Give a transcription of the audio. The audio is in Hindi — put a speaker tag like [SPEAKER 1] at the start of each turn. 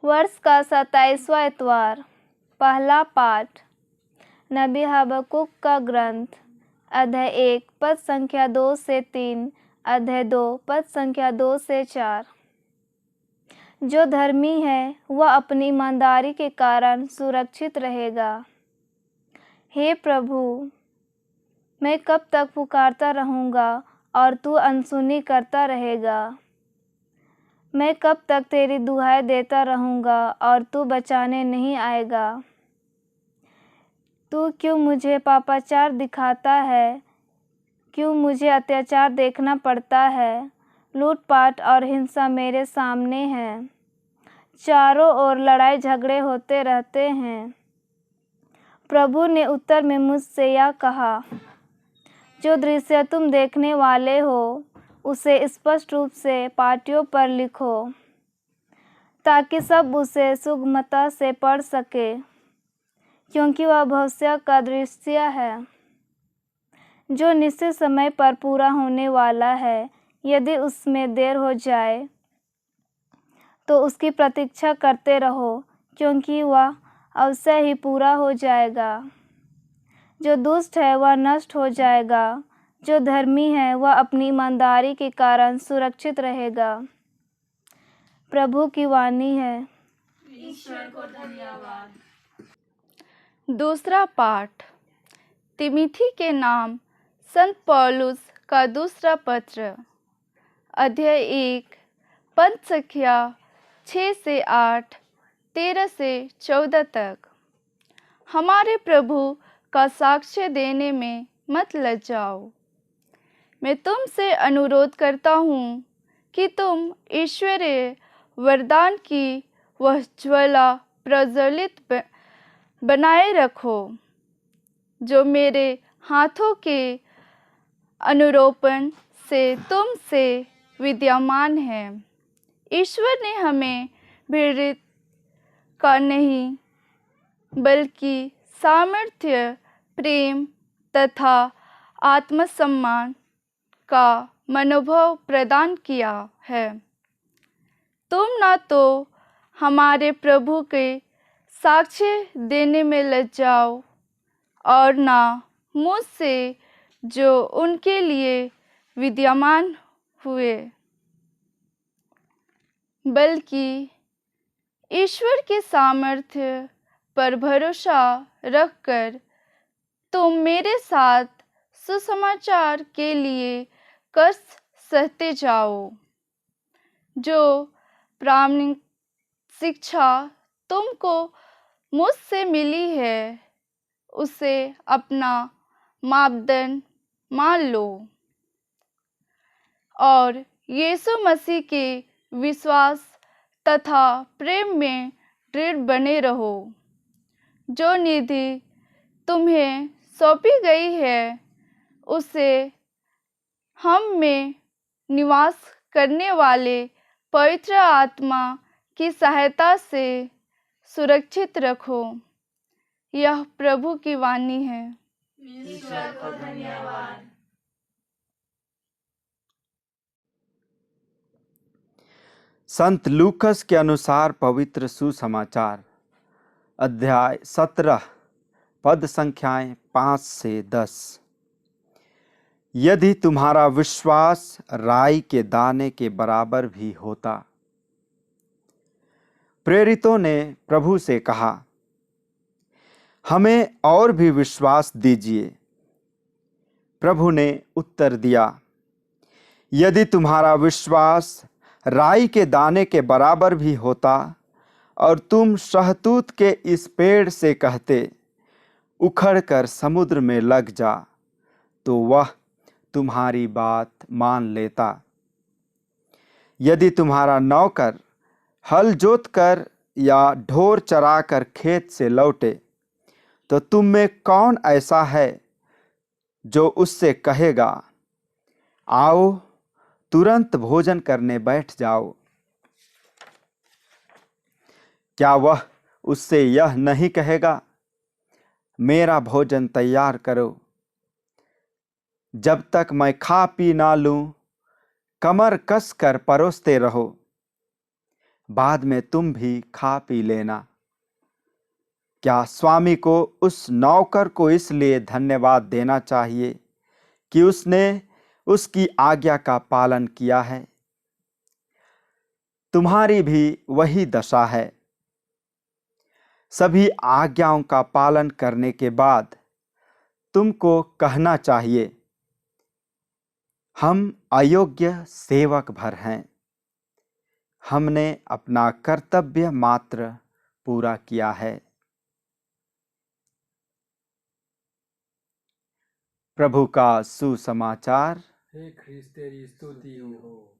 [SPEAKER 1] वर्ष का 27वां इतवार। पहला पाठ नबी हबक्कुक का ग्रंथ, अध्याय 1 पद संख्या 2 से 3, अध्याय 2 पद संख्या 2 से 4। जो धर्मी है वह अपनी ईमानदारी के कारण सुरक्षित रहेगा। हे प्रभु, मैं कब तक पुकारता रहूँगा और तू अनसुनी करता रहेगा। मैं कब तक तेरी दुहाई देता रहूँगा और तू बचाने नहीं आएगा। तू क्यों मुझे पापाचार दिखाता है, क्यों मुझे अत्याचार देखना पड़ता है। लूटपाट और हिंसा मेरे सामने है, चारों ओर लड़ाई झगड़े होते रहते हैं। प्रभु ने उत्तर में मुझसे यह कहा, जो दृश्य तुम देखने वाले हो उसे स्पष्ट रूप से पाटियों पर लिखो, ताकि सब उसे सुगमता से पढ़ सके, क्योंकि वह भविष्य का दृश्य है जो निश्चित समय पर पूरा होने वाला है। यदि उसमें देर हो जाए तो उसकी प्रतीक्षा करते रहो, क्योंकि वह अवश्य ही पूरा हो जाएगा। जो दुष्ट है वह नष्ट हो जाएगा, जो धर्मी है वह अपनी ईमानदारी के कारण सुरक्षित रहेगा। प्रभु की वाणी है।
[SPEAKER 2] ईश्वर को धन्यवाद।
[SPEAKER 3] दूसरा पाठ तिमिथी के नाम संत पौलुस का दूसरा पत्र, अध्याय 1 पद संख्या 6 से 8, 13 से 14 तक। हमारे प्रभु का साक्ष्य देने में मत लजाओ। मैं तुमसे अनुरोध करता हूँ कि तुम ईश्वरीय वरदान की वह ज्वाला प्रज्वलित बनाए रखो, जो मेरे हाथों के अनुरोपण से तुमसे विद्यमान है। ईश्वर ने हमें प्रेरित का नहीं, बल्कि सामर्थ्य, प्रेम तथा आत्मसम्मान का मनोभाव प्रदान किया है। तुम ना तो हमारे प्रभु के साक्ष्य देने में लजाओ और ना मुझसे जो उनके लिए विद्यमान हुए, बल्कि ईश्वर के सामर्थ्य पर भरोसा रखकर तुम मेरे साथ सुसमाचार के लिए कष्ट सहते जाओ। जो प्रामाणिक शिक्षा तुमको मुझसे मिली है उसे अपना मापदंड मान लो और यीशु मसीह के विश्वास तथा प्रेम में दृढ़ बने रहो। जो निधि तुम्हें सौंपी गई है उसे हम में निवास करने वाले पवित्र आत्मा की सहायता से सुरक्षित रखो। यह प्रभु की वाणी है।
[SPEAKER 2] ईश्वर को धन्यवाद।
[SPEAKER 4] संत लूकस के अनुसार पवित्र सुसमाचार, अध्याय 17 पद संख्याएं 5 से 10। यदि तुम्हारा विश्वास राई के दाने के बराबर भी होता। प्रेरितों ने प्रभु से कहा, हमें और भी विश्वास दीजिए। प्रभु ने उत्तर दिया, यदि तुम्हारा विश्वास राई के दाने के बराबर भी होता और तुम शहतूत के इस पेड़ से कहते, उखड़कर समुद्र में लग जा, तो वह तुम्हारी बात मान लेता। यदि तुम्हारा नौकर हल जोतकर या ढोर चराकर खेत से लौटे, तो तुम में कौन ऐसा है जो उससे कहेगा, आओ तुरंत भोजन करने बैठ जाओ? क्या वह उससे यह नहीं कहेगा, मेरा भोजन तैयार करो, जब तक मैं खा पी ना लूं, कमर कस कर परोसते रहो? बाद में तुम भी खा पी लेना। क्या स्वामी को उस नौकर को इसलिए धन्यवाद देना चाहिए कि उसने उसकी आज्ञा का पालन किया है? तुम्हारी भी वही दशा है। सभी आज्ञाओं का पालन करने के बाद तुमको कहना चाहिए, हम अयोग्य सेवक भर हैं, हमने अपना कर्तव्य मात्र पूरा किया है। प्रभु का सुसमाचार।
[SPEAKER 5] हे ख्रीस्त तेरी स्तुति हो।